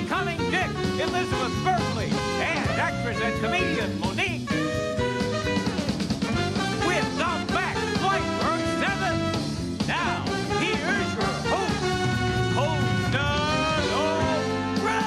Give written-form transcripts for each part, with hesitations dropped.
Becoming Dick, Elizabeth Berkley, and actress and comedian Monique. With the back Flightburg 7. Now, here's your host, Conan O'Brien.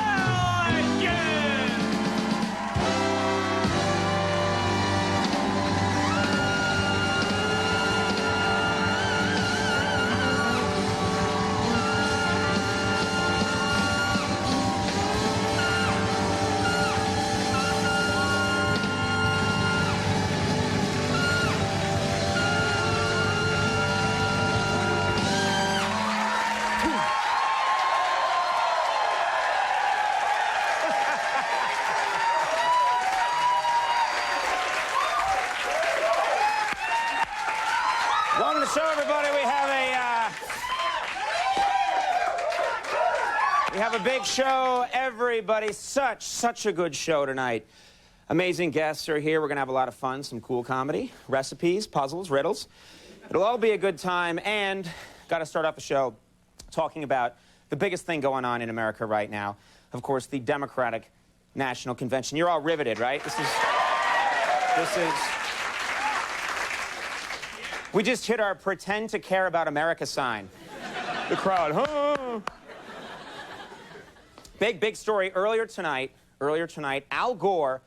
Welcome to the show, everybody. We have a big show, everybody. Such a good show tonight. Amazing guests are here. We're going to have a lot of fun, some cool comedy, recipes, puzzles, riddles. It'll all be a good time, and got to start off the show talking about the biggest thing going on in America right now. Of course, the Democratic National Convention. You're all riveted, right? This is... We just hit our pretend to care about America sign. The crowd, huh? Big story. Earlier tonight, Al Gore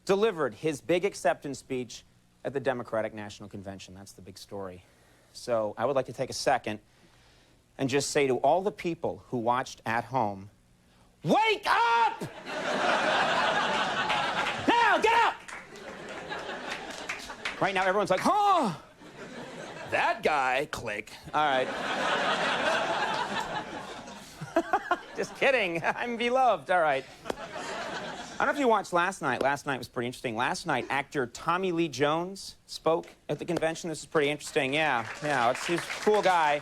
delivered his big acceptance speech at the Democratic National Convention. That's the big story. So I would like to take a second and just say to all the people who watched at home, wake up! Now, get up! Right now, everyone's like, huh? That guy, click. All right. Just kidding. I'm beloved. All right. I don't know if you watched last night. Last night was pretty interesting. Last night, actor Tommy Lee Jones spoke at the convention. This is pretty interesting. Yeah. He's a cool guy.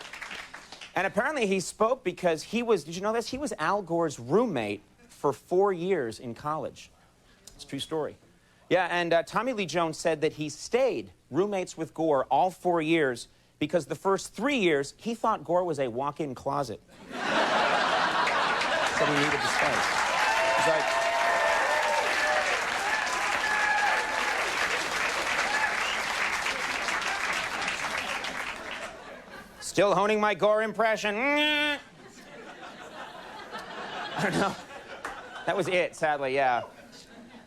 And apparently he spoke because he was, did you know this? He was Al Gore's roommate for 4 years in college. It's a true story. Yeah, and Tommy Lee Jones said that he stayed roommates with Gore all 4 years because the first 3 years, he thought Gore was a walk-in closet. Said he needed the space. He's like... Still honing my Gore impression. I don't know. That was it, sadly, yeah.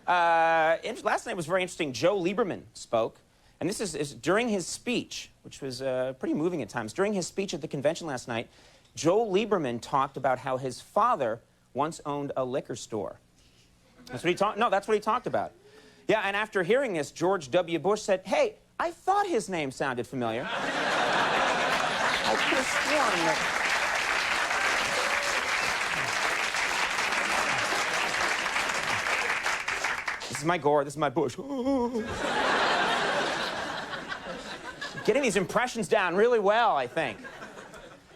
Last night was very interesting. Joe Lieberman spoke, and this is during his speech, which was pretty moving at times. During his speech at the convention last night, Joe Lieberman talked about how his father once owned a liquor store. That's what he talked. No, that's what he talked about. Yeah, and after hearing this, George W. Bush said, "Hey, I thought his name sounded familiar." I could have sworn that. This is my Gore, this is my Bush. Getting these impressions down really well, I think.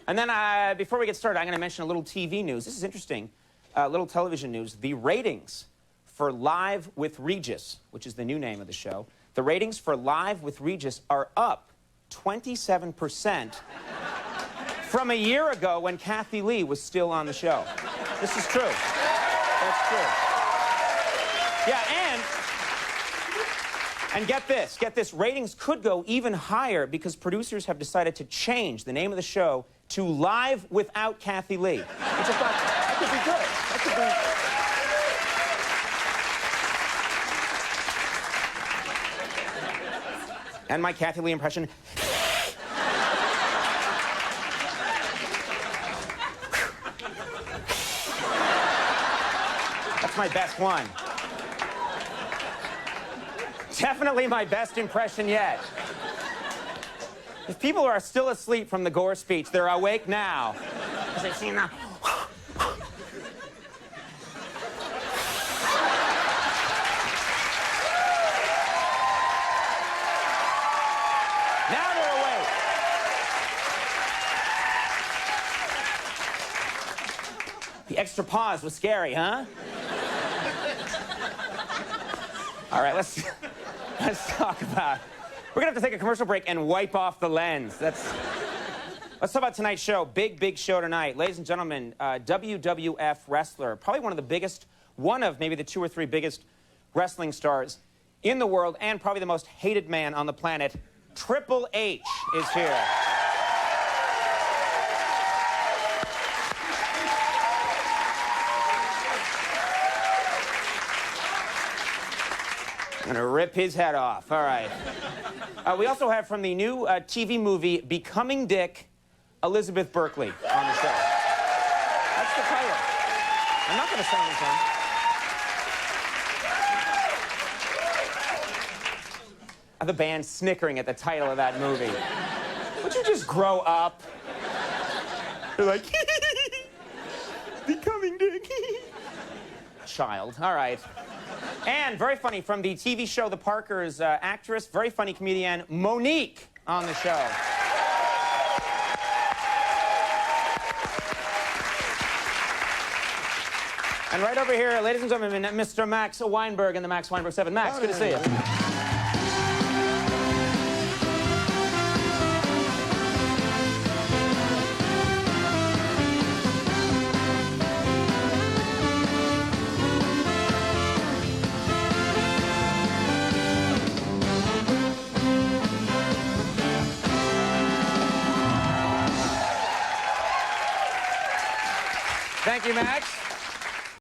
And then, before we get started, I'm going to mention a little TV news. This is interesting. Little television news. The ratings for Live with Regis, which is the new name of the show, the ratings for Live with Regis are up 27% from a year ago when Kathy Lee was still on the show. This is true. That's true. Yeah, and get this, ratings could go even higher because producers have decided to change the name of the show to Live Without Kathy Lee. Which I thought, that could be good. That could be... And my Kathy Lee impression. That's my best one. Definitely my best impression yet. If people are still asleep from the Gore speech, they're awake now. As they've seen that. Now they're awake. The extra pause was scary, huh? All right, let's talk about... We're gonna have to take a commercial break and wipe off the lens. Let's talk about tonight's show. Big show tonight. Ladies and gentlemen, WWF wrestler, probably one of the biggest, one of maybe the 2 or 3 biggest wrestling stars in the world, and probably the most hated man on the planet, Triple H, is here. I'm gonna rip his head off. All right. We also have from the new TV movie Becoming Dick, Elizabeth Berkley on the show. That's the title. I'm not gonna sing this one. The band snickering at the title of that movie. Would you just grow up? They're like, Becoming Dick. Child. All right. And very funny, from the TV show The Parkers, actress, very funny comedian, Monique, on the show. And right over here, ladies and gentlemen, Mr. Max Weinberg and the Max Weinberg 7. Max, good to see you. Thank you, Max.